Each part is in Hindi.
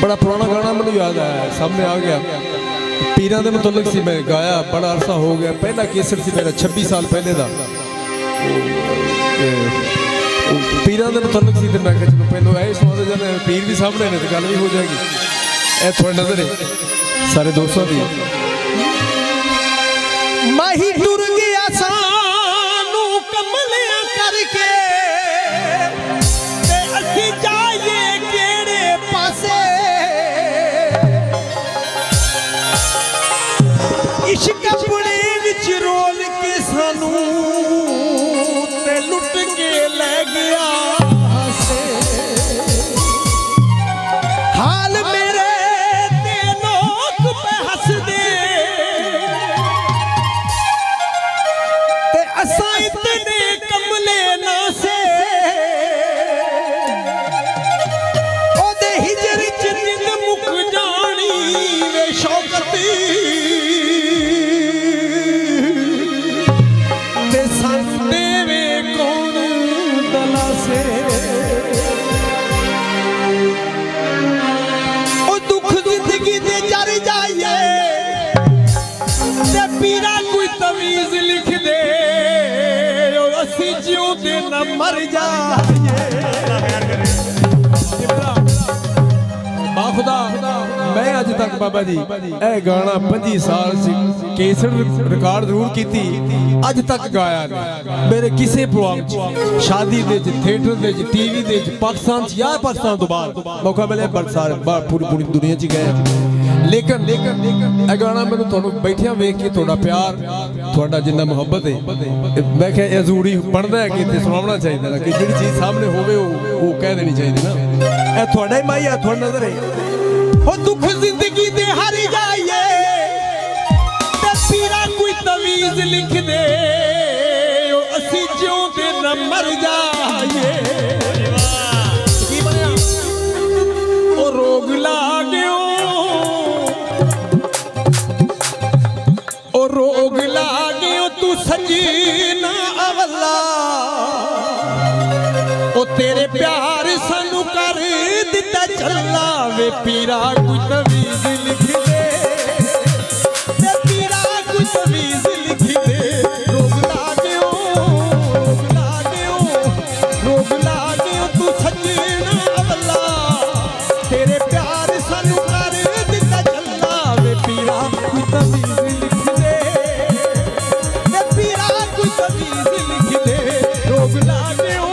बड़ा पुराना गाना मैंने याद आया, सामने आ गया। पीरां दे मुतल्लिक सी मैं गाया, बड़ा अरसा हो गया। पहला केसर सी मेरा 26 साल पहले दा। पीरां दे मुतल्लिक सी ते मैं कहा चलो पहलो ऐ सुना जाने, पीर भी सामने ने तो गल भी हो जाएगी। ए थोड़ी नजर है सारे दोस्तों की। माही टुर गया सानू कमलियां करके ते असी जाइए केड़े पासे। इश्क अपने विच रोल के सानू ते लुट के ले गया से। हाल मेरे ते लोग पे हंस दे ते असा इतने कमले ना से। ओदे हिजर च निंद मुक जानी वे शौकती ते संदे वे कौन दला से। ओ दुख जिंदगी दे जर जाइए ते पीरा कोई तमीज लिख दे, असी जिउंदे न मर जाइए। बाखुदा मैं अज तक बाबा जी ए गाना 25 साल से केसर रिकॉर्ड जरूर की, अज तक गाया नहीं। मेरे किसी प्रोग्राम च, शादी दे थिएटर दे टीवी दे पाकिस्तान च या पाकिस्तान तो बाहर मौका मिले बड़े सारे बाहर पूरी दुनिया च गए। लेकिन ए गाना मैंने तुहानू बैठिया वेख के थोड़ा प्यार थोड़ा जिन्ना मुहब्बत है, मैं क्या ये जरूरी बनता है कि इत्थे सुनाना चाहिए ना कि जिहड़ी चीज़ सामने होवे वो कह देनी चाहिए ना। ए थोड़ा ही माई है, थोड़ा नजर है। हो दुख जिंदगी दे हर जाइए ते पीरा कोई तमीज लिख दे, ओ असी जिउंदे न मर जाइए। की बनया ओ रोग लागयो, ओ रोग लागयो तू सजना अवला। ओ तेरे प्यार सानू कर दिता चला वे पीरा कोई तवीज लिख दे, वे पीरा कोई तवीज लिख दे। रोग लागयो, रोग लागयो, रोग लागयो तू सजना अवला। तेरे प्यार सानू कर दिता चला वे पीरा कोई तवीज लिख दे, वे पीरा कोई तवीज लिख दे। रोग लागयो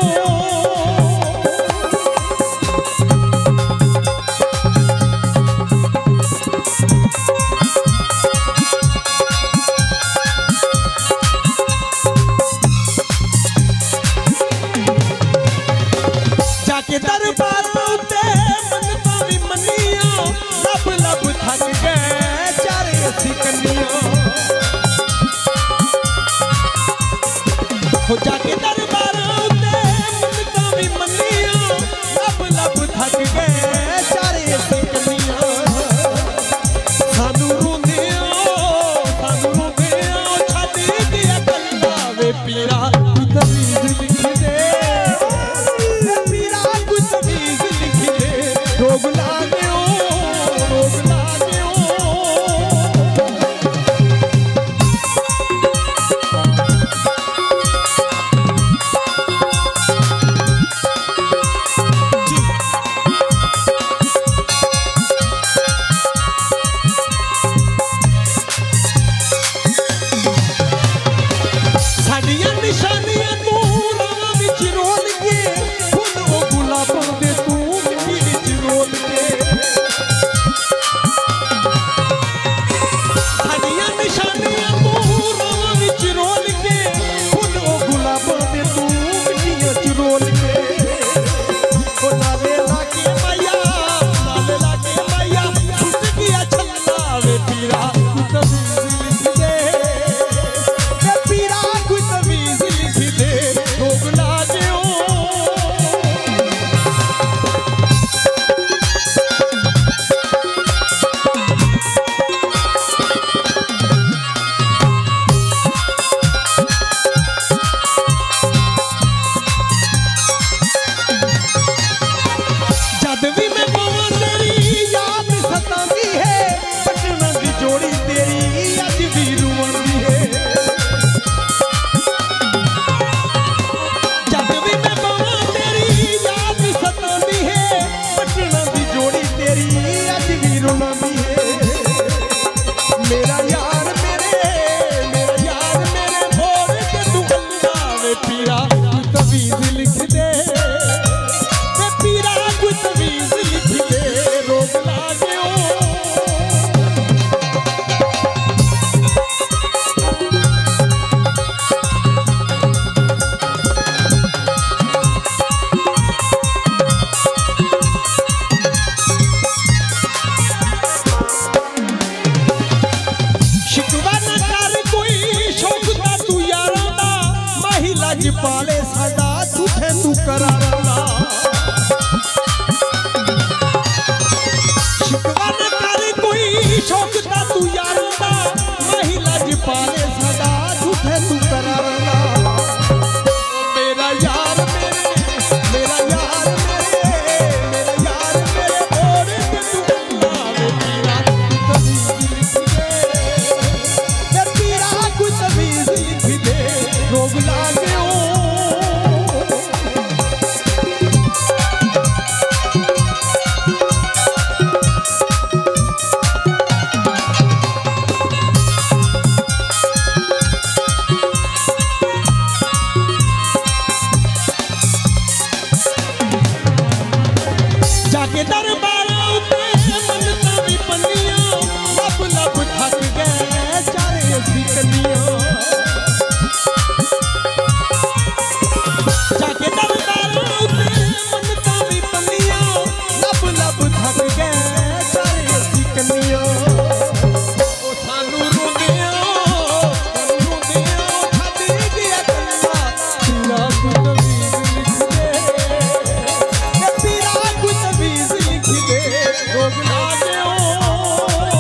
रोग लागियो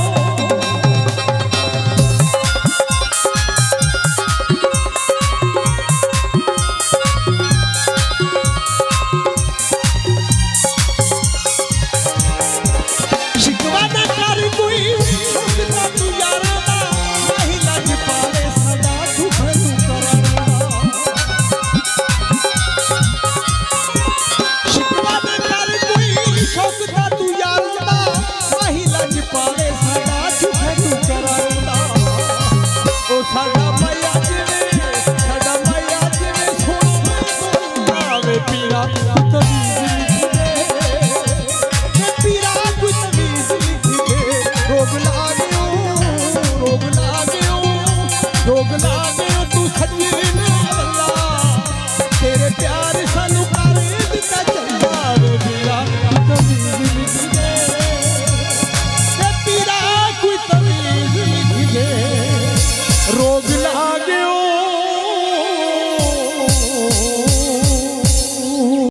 शिकवा ना कर कोई शोकता तू यारा दा नहीं लग पावे सदा दुख तू कराना शिकवा ना कर कोई शोकता तू यारा दा नहीं लग पावे सदा दुख तू कराना ओ साडा मैया जिवे सोना आवे पीरा तवीज़ लिख दे पीरा कोई तवीज़ लिख दे रोग लागियो तू सजन अल्लाह तेरे प्यार सानू कर दिता चंगा वे पीरा कोई तवीज़ लिख दे पीरा कोई तवीज़ लिख दे रोग लागियो